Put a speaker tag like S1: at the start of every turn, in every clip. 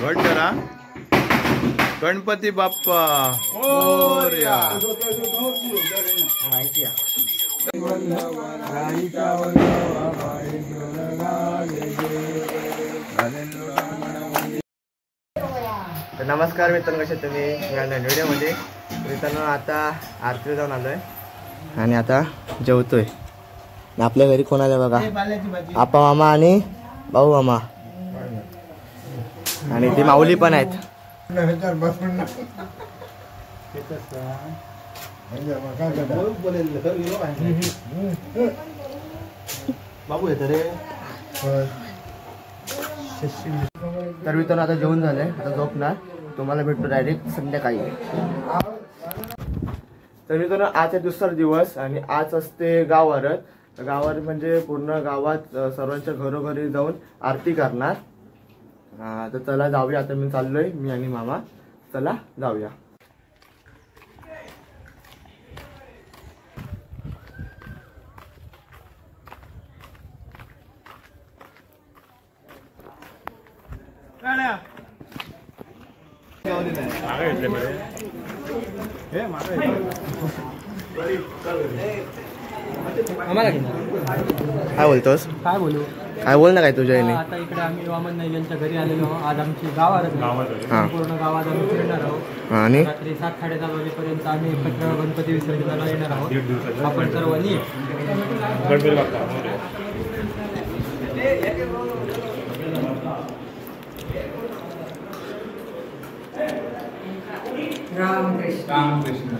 S1: घट करा. गणपती बाप्पा मोरया. नमस्कार मित्रांनो, कसे तुम्ही व्हिडिओमध्ये. मित्रांनो आता आरतीला जाऊन आलोय आणि आता जेवतोय. आपल्या घरी कोण आलं बघा, आप्पा मामा आणि भाऊ मामा आणि ती माऊली पण आहेत. बाबू येत रे. तर मित्रांनो आता जेवण झालंय, आता झोपणार. तुम्हाला भेटतो डायरेक्ट संध्याकाळी. तर मित्रांनो आज आहे दुसरा दिवस आणि आज असते गावारत. गावात म्हणजे पूर्ण गावात सर्वांच्या घरोघरी जाऊन आरती करणार. तर चला जाऊया. आता मी चाललोय, मी आणि मामा. चला जाऊया. काय बोलतोस?
S2: काय बोलू?
S1: काय बोल ना काय तुझ्या याने.
S2: आता इकडे आम्ही वामन यांच्या घरी आलेलो. आज आमची गावात पूर्ण गावात आम्ही फिरणार आहोत
S1: आणि
S2: रात्री 7-7:30 वाजेपर्यंत आम्ही एकत्र गणपती विसर्जनाला येणार आहोत. आपण सर्वांनी रामकृष्ण.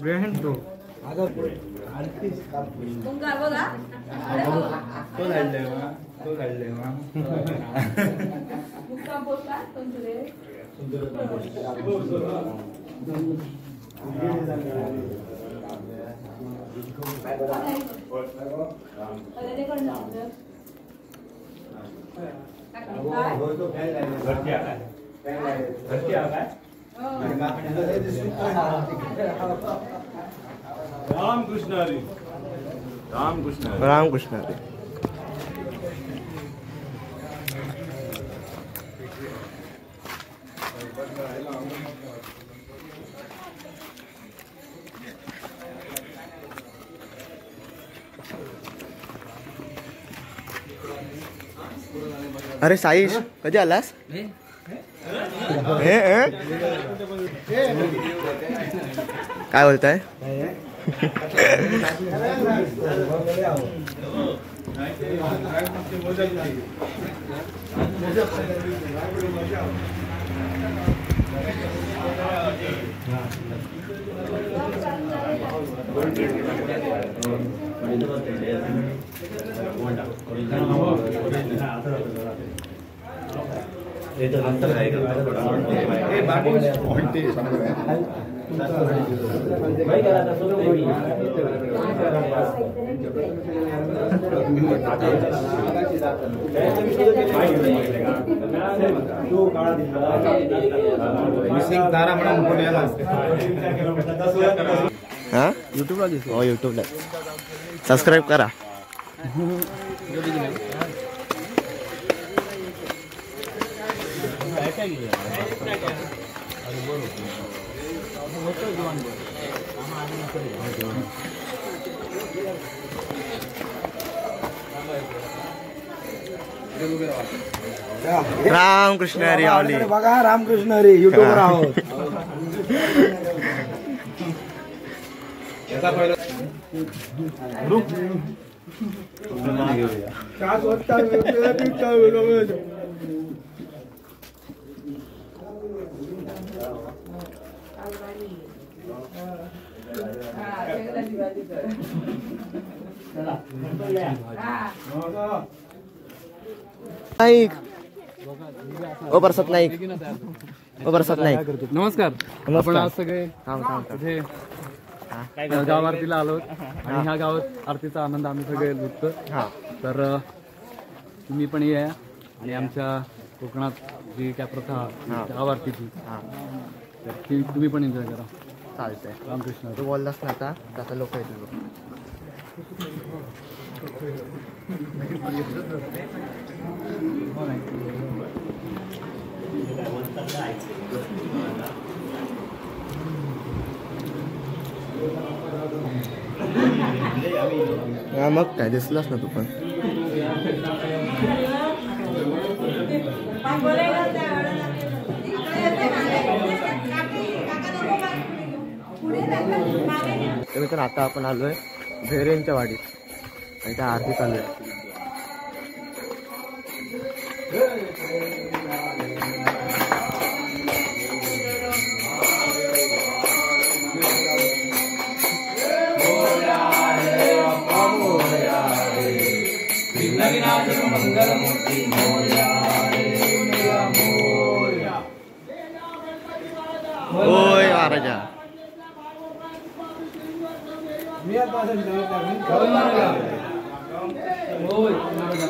S2: ब्रँड तो
S3: रामकृष्ण हरी. रामकृष्ण
S1: रामकृष्ण हरी. अरे साईश कधी आलास? काय बोलताय? हाँ यूट्यूबला सबस्क्राईब करा. रामकृष्ण हरी. आवली
S4: बघा, रामकृष्ण हरी युट्यूबवर आहोत.
S1: नाईक ओ बरसात नाईक. ओ बरसात नाईक.
S2: नमस्कार. आपण आज सगळे
S1: नमस्कार.
S2: गाव आरतीला आलो आणि ह्या गावात आरतीचा आनंद आम्ही सगळे लुटतो. तर तुम्ही पण या आणि आमच्या
S5: कोकणात जी काय प्रथा
S1: हा.
S5: आवारतीची
S1: हां
S5: तर ती तुम्ही पण एन्जॉय करा.
S1: चालतंय.
S5: रामकृष्ण.
S1: तू बोललास ना आता लोक येतील बघ. हा, मग काय दिसलास ना तू पण. तर मित्रांनो आता आपण आलोय भेरेंच्या वाडीत आणि त्या आरती चालू आहे. होय महाराजा. होय महाराजा.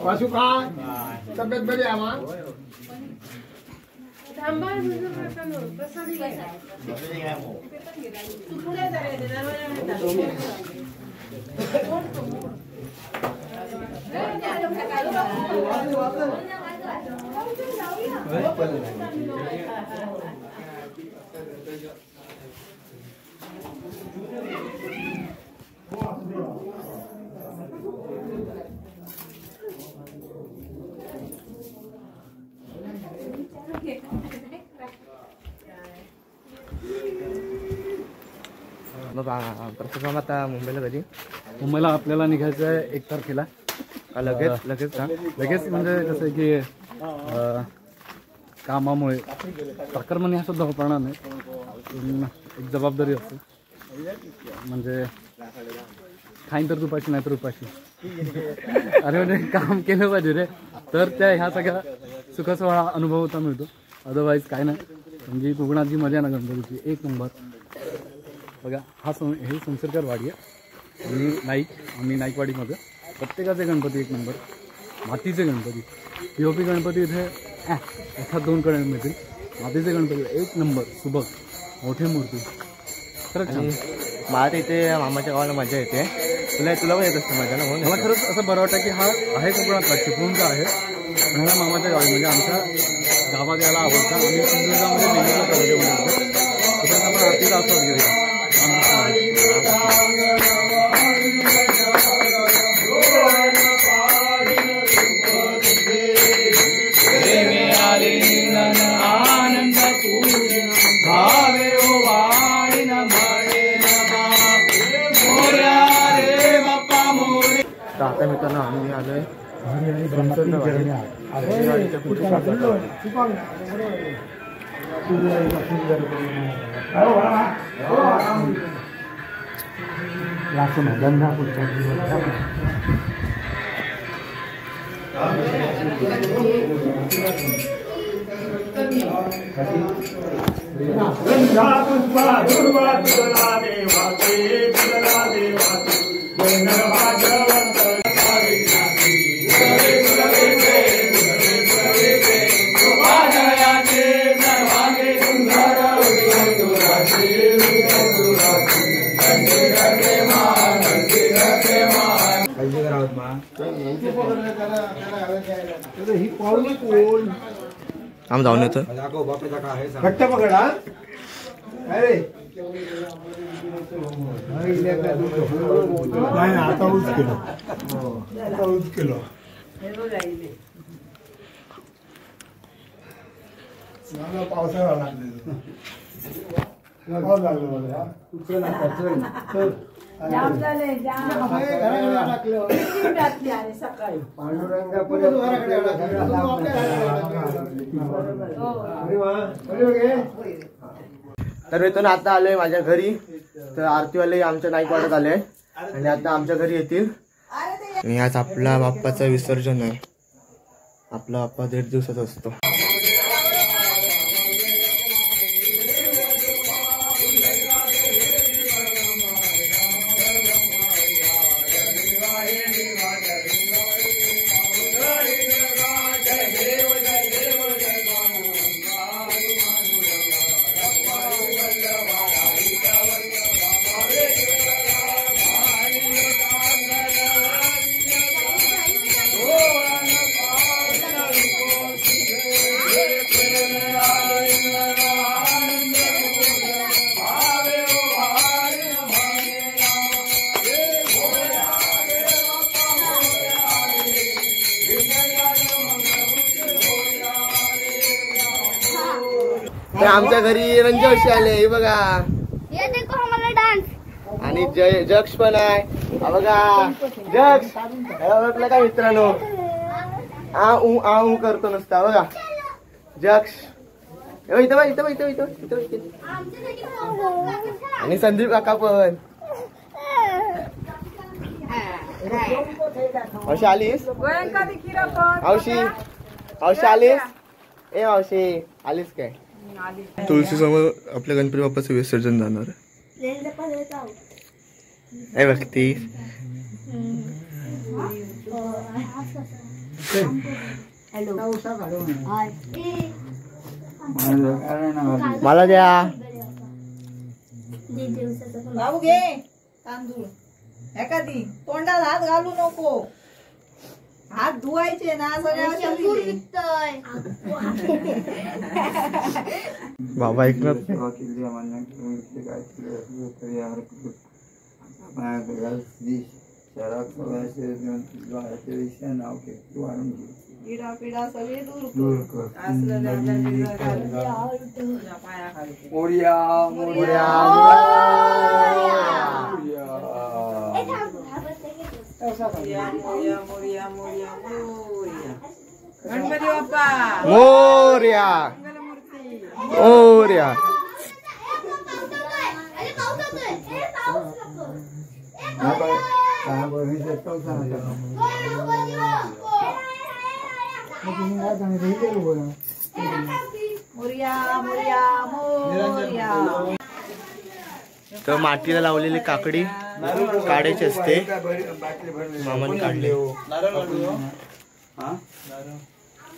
S4: वासू काय तब्येत बरी आहे मा?
S1: मग प्रथम आता मुंबईला कधी?
S5: मुंबईला आपल्याला निघायचं आहे 1 तारखेला.
S1: लगेच
S5: लगेच म्हणजे कसं की कामामुळे प्रकरमणी हा सुद्धा वापरणार नाही. पण एक जबाबदारी असते म्हणजे खाईन तर तुपाशी नाही तर उपाशी. अरे म्हणजे काम केलं पाहिजे रे तर त्या ह्या सगळ्या सुखसोहळा अनुभवता मिळतो. अदरवाईज काय नाही. म्हणजे कोकणात जी मजा ना गणपतीची 1 नंबर. बघा हा हे संसरकर वाडी आहे आणि आम्ही नाईकवाडीमध्ये प्रत्येकाचे गणपती 1 नंबर. मातीचे गणपती POP गणपती इथे एखाद 2 कडे मिळतील. मातीचे गणपती 1 नंबर सुबक मोठे मूर्ती खरंच छान.
S1: मला इथे मामाच्या गावाला मजा येते. तुला पण येत असते मजा ना? म्हणून
S5: मला खरंच असं बरं वाटतं की हा आहे कोकणातला चिपळूणचा आहे पण ह्याला मामाच्या गावी म्हणजे आमच्या गावात यायला आवडतं. आम्ही सिंधुदुर्गामध्ये मेहनतला पाहिजे आपण आरतीचा आस्वाद घेऊया.
S1: आता मित्रांनो आम्ही आलोय आम्ही जाऊन येतो.
S4: घट्ट पकडा. अरे नाही आता ऊस केलो. आता ऊस केलो. पावसाळा लागले. पाऊस लागलो मला.
S1: तर मित्रांनो आता आलोय माझ्या घरी. तर आरतीवाले आमच्या नाईकवाड्यात आले आणि आता आमच्या घरी येतील. आणि आज आपला बाप्पाचं विसर्जन आहे. आपला बाप्पा 1.5 दिवसाचा असतो. आमच्या घरी रंजवशी आले हे बघा. आणि जक्ष पण आहे बघा. जक्ष ओळखलं का मित्रांनो? आ करतो नुसता बघा जक्ष. इथं इथं इथं इथं इथं इथं. आणि संदीप काका पण. मावशी आलीस? मावशी मावशी आलीस? ए मावशी आलीस काय? तुळशी समोर आपल्या गणपती बाप्पाचं विसर्जन जाणार आहे बघती. मला द्या
S6: बाबू घे तांदूळ. एखादी तोंडात हात घालू नको. हात धुवायचे ना सगळ्या.
S1: बाबा ऐकणार
S6: पिढा पिढा सगळे दूर कर. असलं पायाखाली.
S4: मोरया मोरया
S6: मोरया मोरया मोरया मोरया. गणपती बाप्पा
S1: मोरया मोरया.
S6: मोरया मोरया मोरया.
S1: तर मातीला लावलेली काकडी काढायची असते. मामाने काढले.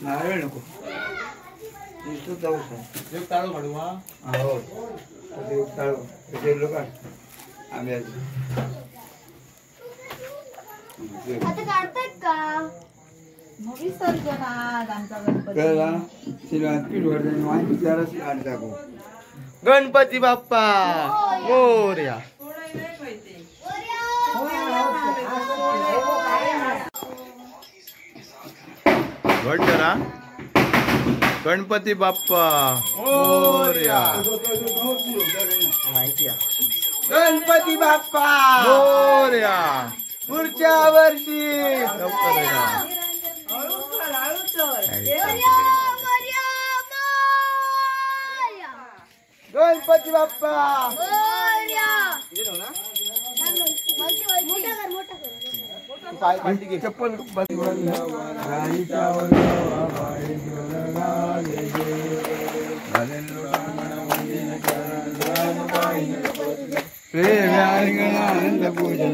S4: नारळ नको.
S6: विसर्जनात आमचा गणपती.
S1: गणपती बाप्पा मोरया.
S3: करा गणपती बाप्पा
S1: मोरया. गणपती बाप्पा
S3: मोरया.
S1: पुढच्या वर्षी गणपती बाप्पा
S4: चप्पल आनंद पूजन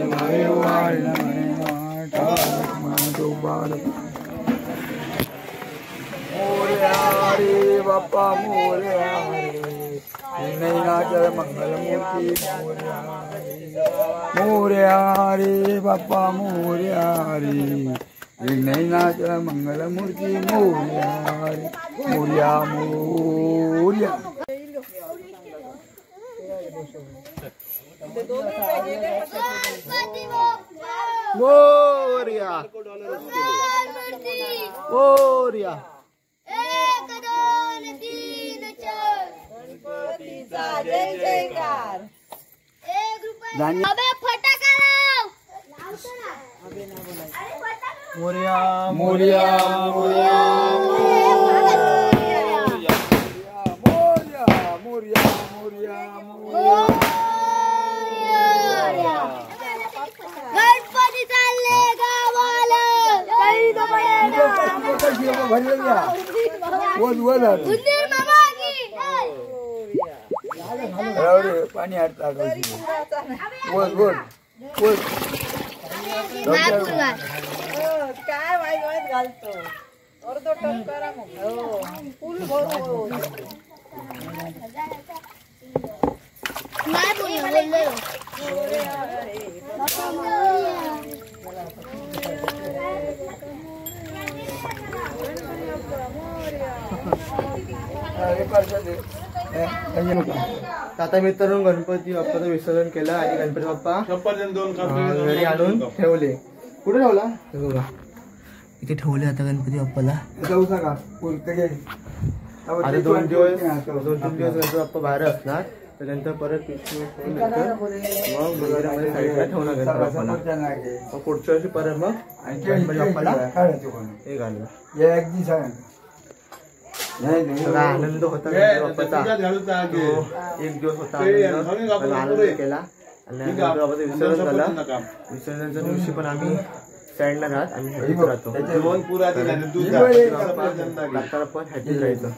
S4: मोरया रे बाप्पा मोरया रे नाचर मंगलमूर्ती मोरया रे बाप्पा मोरया रे नाचर मंगलमूर्ती मोरया रे मोरया मोरया.
S1: मोरया मोरया.
S6: जय जयकार.
S1: मोरया
S4: मोरया मोरया मोरया मोरया
S7: गणपती चालले गावाला.
S4: पाणी हाडता
S6: काय वाईट वाईट घालतो अर्धो टन करा मग फुल भरून
S1: आता मित्रांनो गणपती बाप्पाचं विसर्जन केलं आणि गणपती बाप्पा घरी आणून ठेवले. कुठे ठेवला हे बघा इथे ठेवले आता गणपती बाप्पाला. आता 2 दिवस 2-3 दिवस गणपती बाप्पा बाहेर असणार त्यानंतर परत मग वगैरे साईडला ठेवणार गणपती बाप्पाला. मग पुढच्या वर्षी परत मग गणपती बाप्पाला हे घालणार. सगळा आनंद होता गणपती बाप्पाचा. एक दिवस होता आनंद केला आणि गणपती बाप्पाचं विसर्जन झालं. विसर्जनाच्या दिवशी पण आम्ही सॅडला राहत आम्ही हॅपीच राहतो. पण हॅपीच राहायचं.